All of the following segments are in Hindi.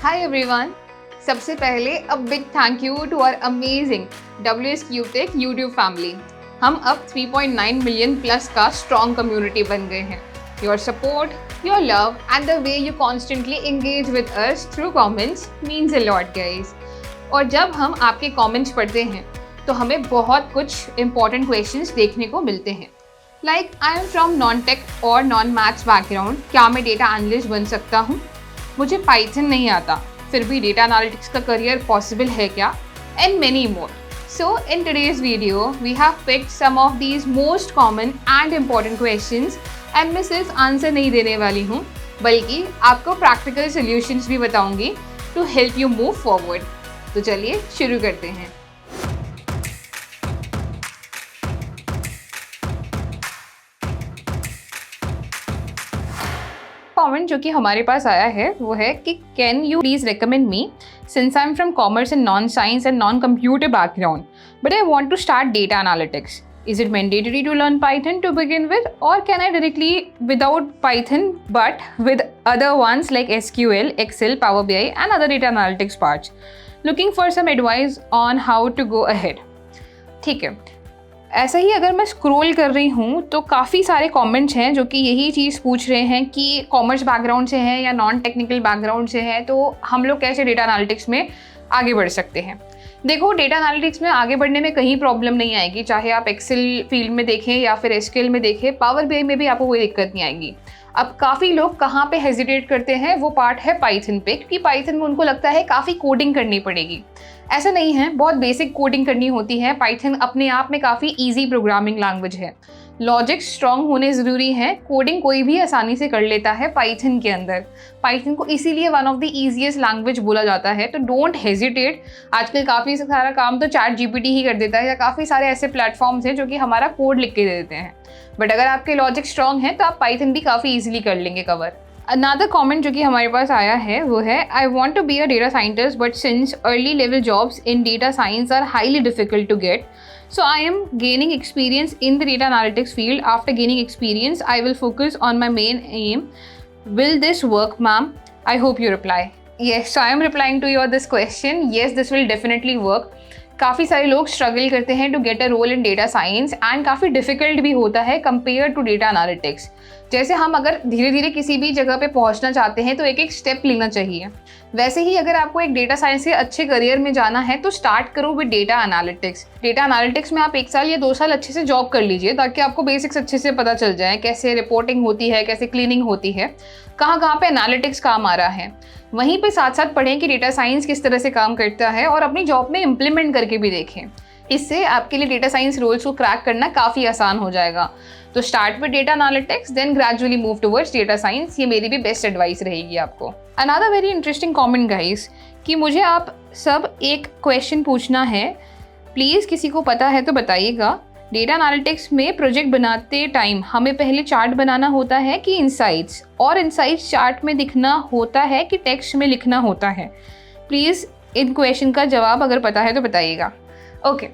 हाय एवरीवन। सबसे पहले a big thank you to our amazing WS Q-Tech YouTube family. हम अब 3.9 मिलियन प्लस का स्ट्रॉन्ग कम्युनिटी बन गए हैं। Your support, your love and the way you constantly engage with us through comments means a lot guys. और जब हम आपके कमेंट्स पढ़ते हैं तो हमें बहुत कुछ इंपॉर्टेंट क्वेश्चंस देखने को मिलते हैं। Like I am from non tech और नॉन मैथ्स बैकग्राउंड, क्या मैं डेटा एनालिस्ट बन सकता हूँ? मुझे पाइथन नहीं आता, फिर भी डेटा एनालिटिक्स का करियर पॉसिबल है क्या? And many more. So in today's video we have picked some of these most common and important questions and मैं सिर्फ आंसर नहीं देने वाली हूँ, बल्कि आपको प्रैक्टिकल सॉल्यूशंस भी बताऊंगी to help you move forward. तो चलिए शुरू करते हैं। कमेंट जो कि हमारे पास आया है वो है कि can you please recommend me since I am from commerce and non science and non computer background but I want to start data analytics. Is it mandatory to learn Python to begin with, or can I directly without Python but with other ones like SQL, Excel, Power BI and other data analytics parts? Looking for some advice on how to go ahead. ठीक है, ऐसा ही अगर मैं स्क्रॉल कर रही हूँ तो काफ़ी सारे कमेंट्स हैं जो कि यही चीज़ पूछ रहे हैं कि कॉमर्स बैकग्राउंड से हैं या नॉन टेक्निकल बैकग्राउंड से हैं, तो हम लोग कैसे डेटा एनालिटिक्स में आगे बढ़ सकते हैं। देखो, डेटा एनालिटिक्स में आगे बढ़ने में कहीं प्रॉब्लम नहीं आएगी, चाहे आप एक्सेल फील्ड में देखें या फिर एसक्यूएल में देखें, पावर बीआई में भी आपको कोई दिक्कत नहीं आएगी। अब काफ़ी लोग कहाँ पे हेजिटेट करते हैं, वो पार्ट है पाइथन पे, क्योंकि पाइथन में उनको लगता है काफ़ी कोडिंग करनी पड़ेगी। ऐसा नहीं है, बहुत बेसिक कोडिंग करनी होती है। पाइथन अपने आप में काफ़ी ईजी प्रोग्रामिंग लैंग्वेज है। लॉजिक स्ट्रॉन्ग होने ज़रूरी है, कोडिंग कोई भी आसानी से कर लेता है पाइथन के अंदर। पाइथन को इसीलिए one of the easiest language बोला जाता है, तो डोंट हेजिटेट। आजकल काफ़ी सारा काम तो चैट जीपीटी ही कर देता है, या काफ़ी सारे ऐसे प्लेटफॉर्म्स हैं जो कि हमारा कोड लिख के दे देते हैं। बट अगर आपके लॉजिक स्ट्रॉन्ग है तो आप पाइथन भी काफ़ी ईजिली कर लेंगे कवर। अनदर कमेंट जो कि हमारे पास आया है वो है, I want to be a data scientist but since early level jobs in data science are highly difficult to get, so I am gaining experience in the data analytics field. After gaining experience, I will focus on my main aim. Will this work, ma'am? I hope you reply. Yes, so I am replying to your this question. Yes, this will definitely work. काफ़ी सारे लोग स्ट्रगल करते हैं to get a role in data science and काफ़ी डिफिकल्ट भी होता है कंपेयर टू डेटा एनालिटिक्स। जैसे हम अगर धीरे धीरे किसी भी जगह पे पहुंचना चाहते हैं तो एक एक स्टेप लेना चाहिए, वैसे ही अगर आपको एक डेटा साइंस के अच्छे करियर में जाना है तो स्टार्ट करो with data analytics. Data analytics में आप 1 साल या 2 साल अच्छे से जॉब कर लीजिए ताकि आपको बेसिक्स अच्छे से पता चल जाए, कैसे रिपोर्टिंग होती है, कैसे क्लीनिंग होती है, कहाँ पे एनालिटिक्स काम आ रहा है। वहीं पे साथ साथ पढ़ें कि डेटा साइंस किस तरह से काम करता है और अपनी जॉब में इम्प्लीमेंट करके भी देखें। इससे आपके लिए डेटा साइंस रोल्स को क्रैक करना काफ़ी आसान हो जाएगा। तो start with data analytics, then gradually move towards data science. ये मेरी भी बेस्ट एडवाइस रहेगी आपको। Another very interesting comment guys, कि मुझे आप सब एक क्वेश्चन पूछना है, प्लीज़ किसी को पता है तो बताइएगा। डेटा एनालिटिक्स में प्रोजेक्ट बनाते टाइम हमें पहले चार्ट बनाना होता है कि इनसाइट्स, और इनसाइट्स चार्ट में दिखना होता है कि टेक्स्ट में लिखना होता है? प्लीज़ इन क्वेश्चन का जवाब अगर पता है तो बताइएगा। ओके,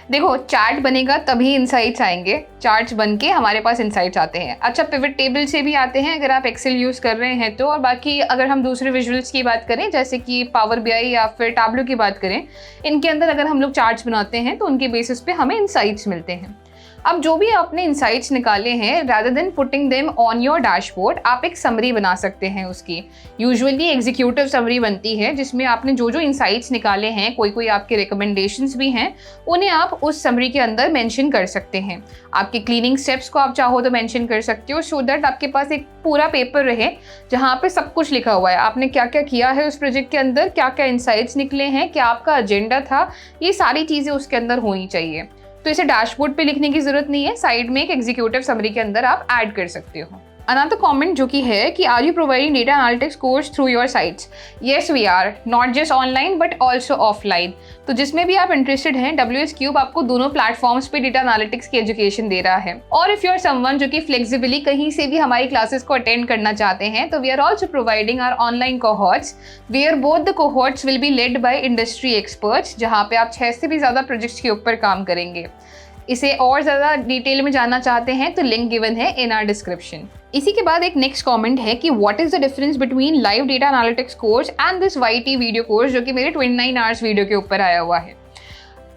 देखो, चार्ट बनेगा तभी इनसाइट्स आएंगे, चार्ट्स बन के हमारे पास इनसाइट्स आते हैं। अच्छा, पिवट टेबल से भी आते हैं अगर आप एक्सेल यूज़ कर रहे हैं तो, और बाकी अगर हम दूसरे विजुअल्स की बात करें जैसे कि पावर बीआई या फिर टैब्लो की बात करें, इनके अंदर अगर हम लोग चार्ट्स बनाते हैं तो उनके बेसिस पे हमें इनसाइट्स मिलते हैं। अब जो भी आपने इनसाइट्स निकाले हैं, rather than putting them on your dashboard, आप एक समरी बना सकते हैं उसकी। यूजुअली एग्जीक्यूटिव समरी बनती है जिसमें आपने जो जो इनसाइट्स निकाले हैं, कोई आपके रिकमेंडेशंस भी हैं, उन्हें आप उस समरी के अंदर मेंशन कर सकते हैं। आपके क्लीनिंग स्टेप्स को आप चाहो तो मेंशन कर सकते हो, सो दैट आपके पास एक पूरा पेपर रहे जहाँ पे सब कुछ लिखा हुआ है, आपने क्या क्या किया है उस प्रोजेक्ट के अंदर, क्या क्या इनसाइट्स निकले हैं, क्या आपका एजेंडा था, ये सारी चीज़ें उसके अंदर होनी चाहिए। तो इसे डैशबोर्ड पे लिखने की जरूरत नहीं है, साइड में एक एग्जीक्यूटिव समरी के अंदर आप ऐड कर सकते हो। अनदर कमेंट जो कि है कि are you providing data analytics course through your sites? Yes we are, not just online but also offline. तो जिसमें भी आप इंटरेस्टेड हैं, WS Cube आपको दोनों प्लेटफॉर्म्स पे डेटा एनालिटिक्स की एजुकेशन दे रहा है। और इफ यू आर समवन जो कि फ्लेक्सिबली कहीं से भी हमारी क्लासेस को अटेंड करना चाहते हैं, तो we are also providing our online cohorts, where both the cohorts will be led by industry experts, जहाँ पे आप 6 से भी ज़्यादा प्रोजेक्ट्स के ऊपर काम करेंगे। इसे और ज़्यादा डिटेल में जानना चाहते हैं तो लिंक गिवन है इन आवर डिस्क्रिप्शन। इसी के बाद एक नेक्स्ट कमेंट है कि what is the difference between live data analytics course and this YT video course, जो कि मेरे 29 आवर्स वीडियो के ऊपर आया हुआ है।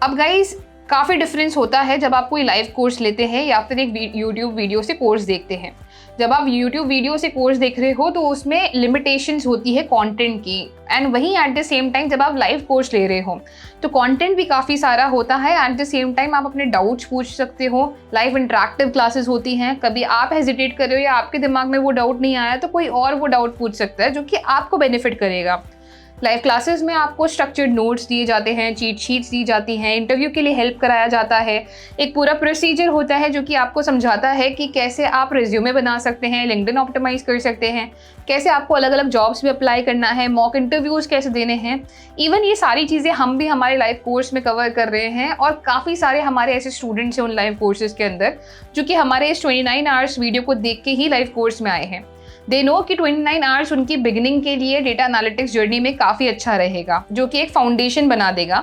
अब गाइस काफ़ी डिफरेंस होता है जब आप कोई लाइव कोर्स लेते हैं या फिर एक यूट्यूब वीडियो से कोर्स देखते हैं। जब आप यूट्यूब वीडियो से कोर्स देख रहे हो तो उसमें लिमिटेशंस होती है कंटेंट की, एंड वहीं एट द सेम टाइम जब आप लाइव कोर्स ले रहे हो तो कंटेंट भी काफ़ी सारा होता है। एट द सेम टाइम आप अपने डाउट्स पूछ सकते हो, लाइव इंटरेक्टिव क्लासेस होती हैं, कभी आप हेजिटेट कर रहे हो या आपके दिमाग में वो डाउट नहीं आया तो कोई और वो डाउट पूछ सकता है जो कि आपको बेनिफिट करेगा। लाइव क्लासेस में आपको स्ट्रक्चर्ड नोट्स दिए जाते हैं, चीट शीट्स दी जाती हैं, इंटरव्यू के लिए हेल्प कराया जाता है, एक पूरा प्रोसीजर होता है जो कि आपको समझाता है कि कैसे आप रिज्यूमे बना सकते हैं, लिंक्डइन ऑप्टिमाइज कर सकते हैं, कैसे आपको अलग अलग जॉब्स में अप्लाई करना है, मॉक इंटरव्यूज़ कैसे देने हैं। इवन ये सारी चीज़ें हम भी हमारे लाइव कोर्स में कवर कर रहे हैं और काफ़ी सारे हमारे ऐसे स्टूडेंट्स हैं उन लाइव कोर्सेज़ के अंदर जो कि हमारे इस 29 आवर्स वीडियो को देख के ही लाइव कोर्स में आए हैं। दे नो कि 29 आवर्स उनकी बिगिनिंग के लिए डेटा एनालिटिक्स जर्नी में काफ़ी अच्छा रहेगा, जो कि एक फाउंडेशन बना देगा।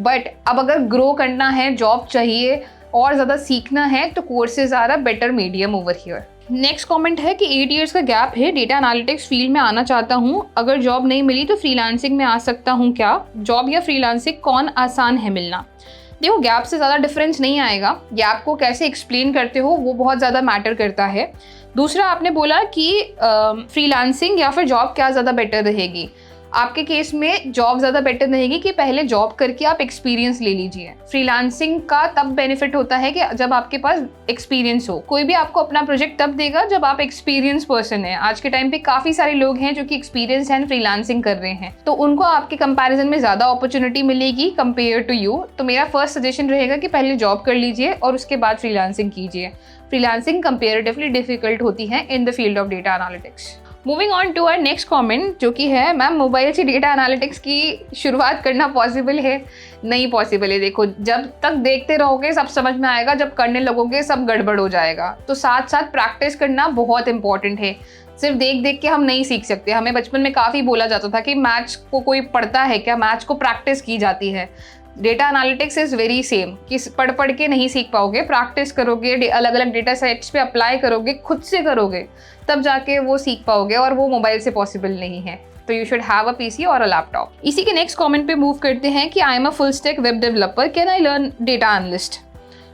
बट अब अगर ग्रो करना है, जॉब चाहिए और ज़्यादा सीखना है तो courses are a better medium over here. Next comment है कि 8 इयर्स का गैप है, डेटा एनालिटिक्स फील्ड में आना चाहता हूँ, अगर जॉब नहीं मिली तो फ्रीलांसिंग में आ सकता हूँ क्या? जॉब या फ्रीलांसिंग कौन आसान है मिलना? देखो गैप से ज़्यादा डिफरेंस नहीं आएगा, गैप को कैसे एक्सप्लेन करते हो वो बहुत ज़्यादा मैटर करता है। दूसरा आपने बोला कि फ्रीलांसिंग या फिर जॉब क्या ज़्यादा बेटर रहेगी। आपके केस में जॉब ज़्यादा बेटर रहेगी कि पहले जॉब करके आप एक्सपीरियंस ले लीजिए। फ्रीलांसिंग का तब बेनिफिट होता है कि जब आपके पास एक्सपीरियंस हो। कोई भी आपको अपना प्रोजेक्ट तब देगा जब आप एक्सपीरियंस पर्सन है। आज के टाइम पे काफ़ी सारे लोग हैं जो कि एक्सपीरियंस एंड फ्रीलांसिंग कर रहे हैं, तो उनको आपके कंपैरिजन में ज़्यादा अपॉर्चुनिटी मिलेगी कंपेयर टू यू। तो मेरा फर्स्ट सजेशन रहेगा कि पहले जॉब कर लीजिए और उसके बाद फ्रीलांसिंग कीजिए। फ्रीलांसिंग कंपेरेटिवली डिफिकल्ट होती है in the field of data analytics. Moving on to our next comment, जो कि है मैम मोबाइल से डेटा एनालिटिक्स की शुरुआत करना पॉसिबल है? नहीं पॉसिबल है। देखो जब तक देखते रहोगे सब समझ में आएगा, जब करने लगोगे सब गड़बड़ हो जाएगा। तो साथ साथ प्रैक्टिस करना बहुत इंपॉर्टेंट है। सिर्फ देख देख के हम नहीं सीख सकते। हमें बचपन में काफ़ी बोला जाता था कि मैथ्स को कोई पढ़ता है क्या, मैथ्स को प्रैक्टिस की जाती है। Data analytics is very same कि पढ़ पढ़ के नहीं सीख पाओगे, प्रैक्टिस करोगे, अलग अलग डेटा सेट्स पे अप्लाई करोगे, खुद से करोगे, तब जाके वो सीख पाओगे और वो मोबाइल से पॉसिबल नहीं है। तो you should have a PC और अ लैपटॉप। इसी के नेक्स्ट कमेंट पे मूव करते हैं कि I am a full stack web developer, can I learn data analyst?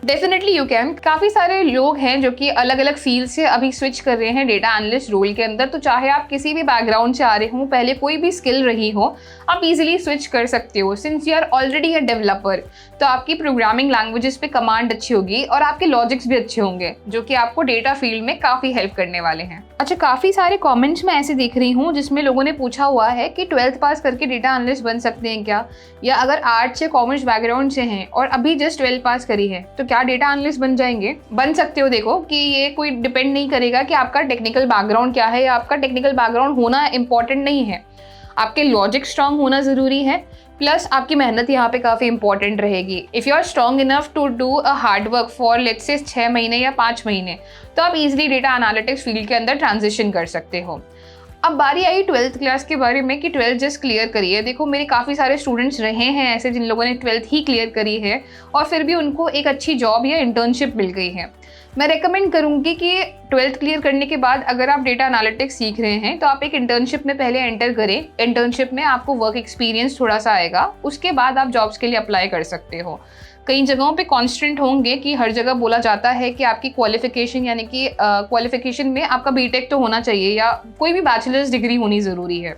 Definitely you can. काफ़ी सारे लोग हैं जो कि अलग अलग फील्ड से अभी स्विच कर रहे हैं डेटा एनालिस्ट रोल के अंदर। तो चाहे आप किसी भी बैकग्राउंड से आ रहे हो, पहले कोई भी स्किल रही हो, आप इजीली स्विच कर सकते हो। Since you are already a developer तो आपकी प्रोग्रामिंग लैंग्वेजेस पे कमांड अच्छी होगी और आपके लॉजिक्स भी अच्छे होंगे, जो कि आपको डेटा फील्ड में काफ़ी हेल्प करने वाले हैं। अच्छा, काफ़ी सारे कमेंट्स मैं ऐसे देख रही हूँ जिसमें लोगों ने पूछा हुआ है कि 12th पास करके डेटा एनालिस्ट बन सकते हैं क्या, या अगर आर्ट्स या कॉमर्स बैकग्राउंड से हैं और अभी जस्ट 12th पास करी है तो क्या डेटा एनालिस्ट बन जाएंगे? बन सकते हो। देखो कि ये कोई डिपेंड नहीं करेगा कि आपका टेक्निकल बैकग्राउंड क्या है, या आपका टेक्निकल बैकग्राउंड होना इंपॉर्टेंट नहीं है। आपके लॉजिक स्ट्रांग होना ज़रूरी है, प्लस आपकी मेहनत यहाँ पे काफ़ी इंपॉर्टेंट रहेगी। If you are strong enough to do a hard work for let's say 6 महीने या 5 महीने, तो आप इजीली डेटा एनालिटिक्स फील्ड के अंदर ट्रांजिशन कर सकते हो। अब बारी आई 12th क्लास के बारे में कि 12th जस्ट क्लियर करिए। देखो मेरे काफ़ी सारे स्टूडेंट्स रहे हैं ऐसे जिन लोगों ने 12th ही क्लियर करी है और फिर भी उनको एक अच्छी जॉब या इंटर्नशिप मिल गई है। मैं रेकमेंड करूँगी कि 12th क्लियर करने के बाद अगर आप डेटा एनालिटिक्स सीख रहे हैं तो आप एक इंटर्नशिप में पहले एंटर करें। इंटर्नशिप में आपको वर्क एक्सपीरियंस थोड़ा सा आएगा, उसके बाद आप जॉब्स के लिए अप्लाई कर सकते हो। कई जगहों पे कॉन्स्टेंट होंगे कि हर जगह बोला जाता है कि आपकी क्वालिफिकेशन यानी कि क्वालिफिकेशन में आपका बीटेक तो होना चाहिए या कोई भी बैचलर्स डिग्री होनी ज़रूरी है।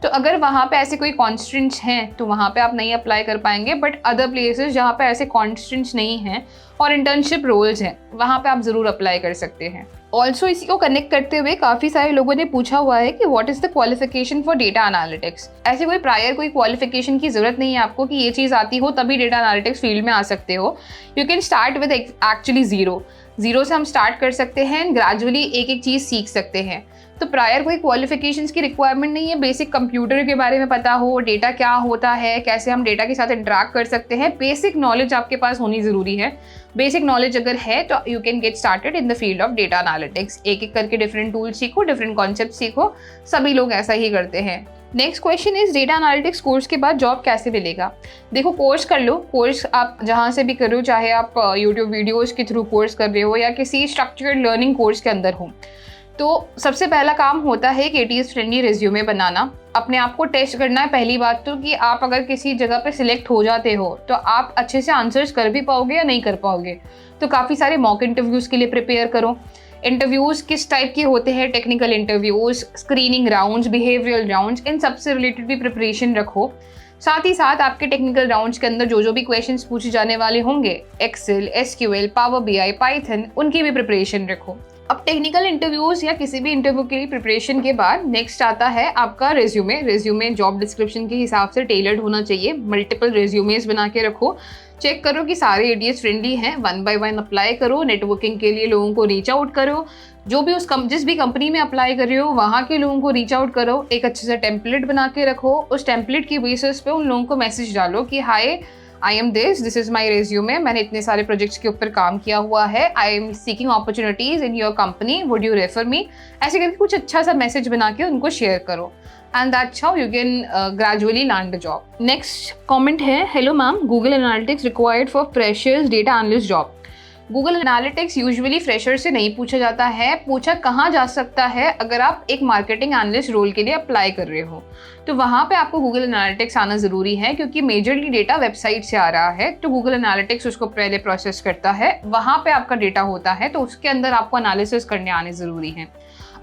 तो अगर वहाँ पे ऐसे कोई कॉन्स्टेंट्स हैं तो वहाँ पे आप नहीं अप्लाई कर पाएंगे, बट अदर प्लेसेस जहाँ पे ऐसे कॉन्स्टेंट्स नहीं हैं और इंटर्नशिप रोल्स हैं वहाँ पे आप ज़रूर अप्लाई कर सकते हैं। ऑल्सो इसी को कनेक्ट करते हुए काफ़ी सारे लोगों ने पूछा हुआ है कि what is the qualification for data analytics. ऐसे कोई प्रायर कोई क्वालिफिकेशन की ज़रूरत नहीं है आपको कि ये चीज़ आती हो तभी डेटा एनालिटिक्स फील्ड में आ सकते हो। You can start with actually zero से हम स्टार्ट कर सकते हैं एंड ग्रेजुअली एक एक चीज़ सीख सकते हैं। तो प्रायर कोई क्वालिफिकेशंस की रिक्वायरमेंट नहीं है। बेसिक कंप्यूटर के बारे में पता हो, डेटा क्या होता है, कैसे हम डेटा के साथ इंटरेक्ट कर सकते हैं, बेसिक नॉलेज आपके पास होनी ज़रूरी है। बेसिक नॉलेज अगर है तो you can get started in the field of data analytics. एक एक करके डिफरेंट टूल्स सीखो, डिफरेंट कॉन्सेप्ट सीखो, सभी लोग ऐसा ही करते हैं। Next question is data analytics course के बाद जॉब कैसे मिलेगा? देखो कोर्स कर लो, कोर्स आप जहाँ से भी कर रहे हो, चाहे आप यूट्यूब वीडियोज़ के थ्रू कोर्स कर रहे हो या किसी स्ट्रक्चर्ड लर्निंग कोर्स के अंदर हो। तो सबसे पहला काम होता है कि ATS फ्रेंडली रिज्यूमे बनाना। अपने आप को टेस्ट करना है पहली बात तो, कि आप अगर किसी जगह पे सिलेक्ट हो जाते हो तो आप अच्छे से आंसर्स कर भी पाओगे या नहीं कर पाओगे। तो काफ़ी सारे मॉक इंटरव्यूज़ के लिए प्रिपेयर करो। इंटरव्यूज़ किस टाइप के होते हैं, technical interviews, screening rounds, behavioural rounds, इन सब से रिलेटेड भी प्रिपरेशन रखो। साथ ही साथ आपके टेक्निकल राउंड्स के अंदर जो भी क्वेश्चंस पूछे जाने वाले होंगे, Excel, SQL, power BI, Python, उनकी भी प्रिपरेशन रखो। अब टेक्निकल इंटरव्यूज़ या किसी भी इंटरव्यू के लिए प्रिपरेशन के बाद नेक्स्ट आता है आपका रेज्यूमे जॉब डिस्क्रिप्शन के हिसाब से टेलर्ड होना चाहिए। मल्टीपल रेज्यूमेज बना के रखो, चेक करो कि सारे ATS फ्रेंडली हैं, 1 by 1 अप्लाई करो। नेटवर्किंग के लिए लोगों को रीच आउट करो, जो भी जिस भी कंपनी में अप्लाई कर रहे हो वहाँ के लोगों को रीच आउट करो। एक अच्छे से टेम्पलेट बना के रखो, उस टेम्पलेट की बेसिस पे उन लोगों को मैसेज डालो कि hi, I am this is my resume, मैंने इतने सारे प्रोजेक्ट्स के ऊपर काम किया हुआ है, I am seeking opportunities in your company, would you refer me. ऐसे करके कुछ अच्छा सा मैसेज बना के उनको शेयर करो, and that's how you can gradually land a job. Next comment है, hello ma'am, Google analytics required for freshers data analyst job. Google Analytics usually fresher से नहीं पूछा जाता है, पूछा कहाँ जा सकता है अगर आप एक मार्केटिंग एनालिस्ट रोल के लिए अप्लाई कर रहे हो तो वहाँ पे आपको गूगल एनालिटिक्स आना ज़रूरी है, क्योंकि मेजरली डेटा वेबसाइट से आ रहा है। तो गूगल एनालिटिक्स उसको पहले प्रोसेस करता है, वहाँ पे आपका डेटा होता है, तो उसके अंदर आपको एनालिसिस करने आने ज़रूरी है।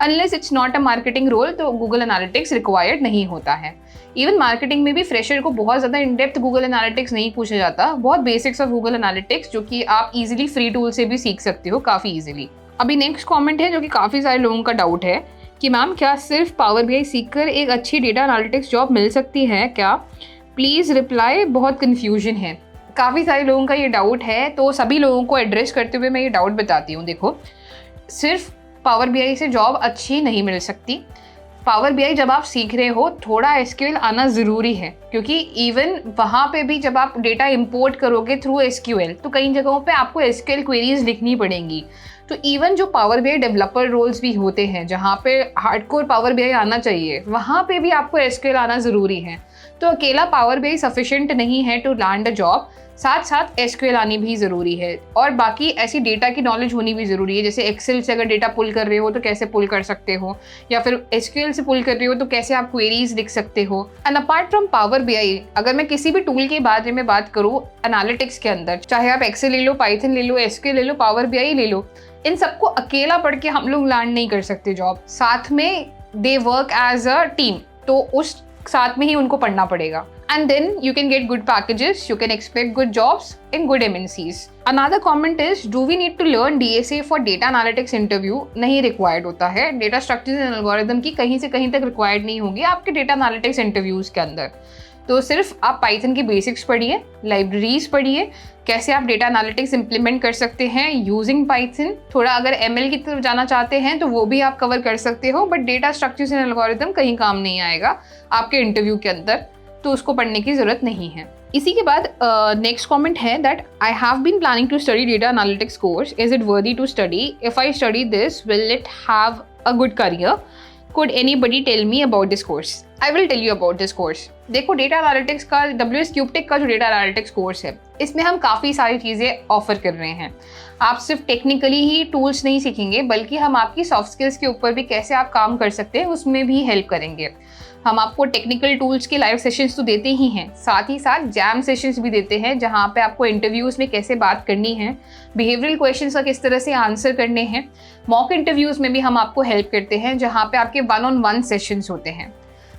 Unless it's not a marketing role तो गूगल एनालिटिक्स रिक्वायर्ड नहीं होता है। इवन मार्केटिंग में भी फ्रेशर को बहुत ज़्यादा इन डेप्थ गूगल एनालिटिक्स नहीं पूछा जाता, बहुत बेसिक्स ऑफ गूगल एनालिटिक्स जो कि आप इजीली फ्री टूल से भी सीख सकते हो काफ़ी इजीली। अभी नेक्स्ट कमेंट है जो कि काफ़ी सारे लोगों का डाउट है कि मैम क्या सिर्फ पावर BI सीखकर एक अच्छी डेटा एनालिटिक्स जॉब मिल सकती है क्या? प्लीज़ रिप्लाई, बहुत कन्फ्यूजन है। काफ़ी सारे लोगों का ये डाउट है, तो सभी लोगों को एड्रेस करते हुए मैं ये डाउट बताती हूँ। देखो, सिर्फ पावर BI से जॉब अच्छी नहीं मिल सकती। पावर BI जब आप सीख रहे हो थोड़ा SQL आना ज़रूरी है, क्योंकि इवन वहाँ पे भी जब आप डेटा इंपोर्ट करोगे थ्रू SQL तो कई जगहों पे आपको SQL क्वेरीज लिखनी पड़ेंगी। तो इवन जो पावर BI डेवलपर रोल्स भी होते हैं जहाँ पे हार्डकोर पावर BI आना चाहिए, वहाँ पे भी आपको SQL आना ज़रूरी है। तो अकेला पावर BI सफिशेंट नहीं है टू लैंड अ जॉब, साथ साथ SQL आनी भी ज़रूरी है, और बाकी ऐसी डेटा की नॉलेज होनी भी ज़रूरी है। जैसे एक्सेल से अगर डेटा पुल कर रहे हो तो कैसे पुल कर सकते हो, या फिर SQL से पुल कर रहे हो तो कैसे आप क्वेरीज लिख सकते हो। And apart from power BI, अगर मैं किसी भी टूल के बारे में बात करूँ एनालिटिक्स के अंदर, चाहे आप एक्सेल ले लो, पाइथन ले लो, SQL ले लो, पावर BI ले लो, इन सबको अकेला पढ़ के हम लोग लैंड नहीं कर सकते जॉब। साथ में they work as a team, तो उस साथ में ही उनको पढ़ना पड़ेगा। And then you can get good packages, you can expect good jobs in good MNCs. Another comment is, do we need to learn DSA for data analytics interview? नहीं required होता है। Data structures and algorithm की कहीं से कहीं तक required नहीं होगी आपके data analytics interviews के अंदर। तो सिर्फ आप पाइथन की बेसिक्स पढ़िए, लाइब्रेरीज पढ़िए, कैसे आप डेटा एनालिटिक्स इंप्लीमेंट कर सकते हैं यूजिंग पाइथन। थोड़ा अगर ML की तरफ जाना चाहते हैं तो वो भी आप कवर कर सकते हो, but data structures and algorithm कहीं काम नहीं आएगा आपके इंटरव्यू के अंदर, तो उसको पढ़ने की ज़रूरत नहीं है। इसी के बाद नेक्स्ट कमेंट है that I have been planning to study data analytics course, is it worthy to study? If I study this will it have a good career? Could anybody tell me about this course? I will tell you about this course. देखो, डेटा एनालिटिक्स का WS क्यूबटेक का जो डेटा एनालिटिक्स कोर्स है, इसमें हम काफ़ी सारी चीज़ें ऑफर कर रहे हैं। आप सिर्फ टेक्निकली ही टूल्स नहीं सीखेंगे, बल्कि हम आपकी सॉफ्ट स्किल्स के ऊपर भी कैसे आप काम कर सकते हैं उसमें भी हेल्प करेंगे। हम आपको टेक्निकल टूल्स के लाइव सेशंस तो देते ही हैं, साथ ही साथ जैम सेशंस भी देते हैं जहाँ पे आपको इंटरव्यूज़ में कैसे बात करनी है, बिहेवियरल क्वेश्चंस का किस तरह से आंसर करने हैं। मॉक इंटरव्यूज़ में भी हम आपको हेल्प करते हैं जहाँ पे आपके 1-on-1 सेशंस होते हैं।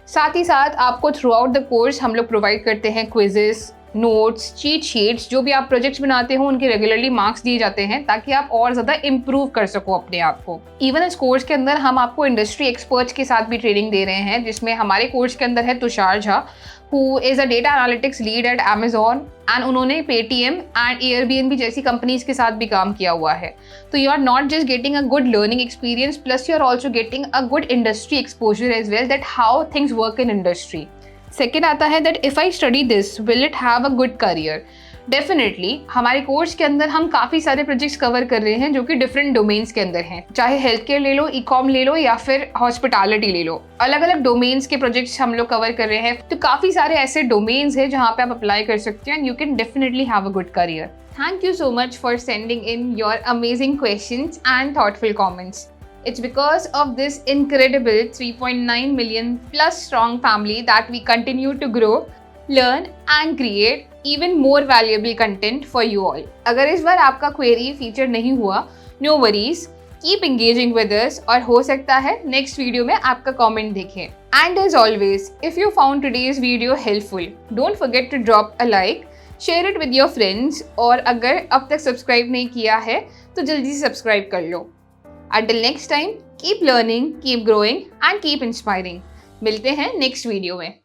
साथ ही साथ आपको थ्रू आउट द कोर्स हम लोग प्रोवाइड करते हैं क्विजेस, नोट्स, चीट शीट्स। जो भी आप प्रोजेक्ट्स बनाते हो उनके रेगुलरली मार्क्स दिए जाते हैं ताकि आप और ज़्यादा इम्प्रूव कर सको अपने आप को। इवन इस कोर्स के अंदर हम आपको इंडस्ट्री एक्सपर्ट्स के साथ भी ट्रेनिंग दे रहे हैं, जिसमें हमारे कोर्स के अंदर है Tushar Jha, who is a data analytics lead at Amazon, and उन्होंने Paytm and Airbnb जैसी कंपनीज के साथ भी काम किया हुआ है। तो you are not just getting a good learning experience, plus you are also getting a good industry exposure as well, that how things work in industry. Second आता है that if I study this will it have a good career? Definitely हमारे कोर्स के अंदर हम काफ़ी सारे प्रोजेक्ट्स कवर कर रहे हैं जो कि डिफरेंट डोमेन्स के अंदर हैं, चाहे हेल्थ केयर ले लो, ई-कॉम ले लो, या फिर हॉस्पिटैलिटी ले लो। अलग अलग डोमेन्स के प्रोजेक्ट्स हम लोग कवर कर रहे हैं, तो काफ़ी सारे ऐसे डोमेन्स हैं जहाँ पे आप अप्लाई कर सकते हैं, and you can definitely have a good career. Thank you so much for sending in your amazing questions and thoughtful comments. It's because of this incredible 3.9 million plus strong family that we continue to grow, learn and create even more valuable content for you all. अगर इस बार आपका query feature नहीं हुआ, no worries, keep engaging with us और हो सकता है next video में आपका comment देखें. And as always, if you found today's video helpful, don't forget to drop a like, share it with your friends और अगर अब तक subscribe नहीं किया है तो जल्दी से subscribe कर लो. Until next time, keep learning, keep growing and keep inspiring. मिलते हैं next video में.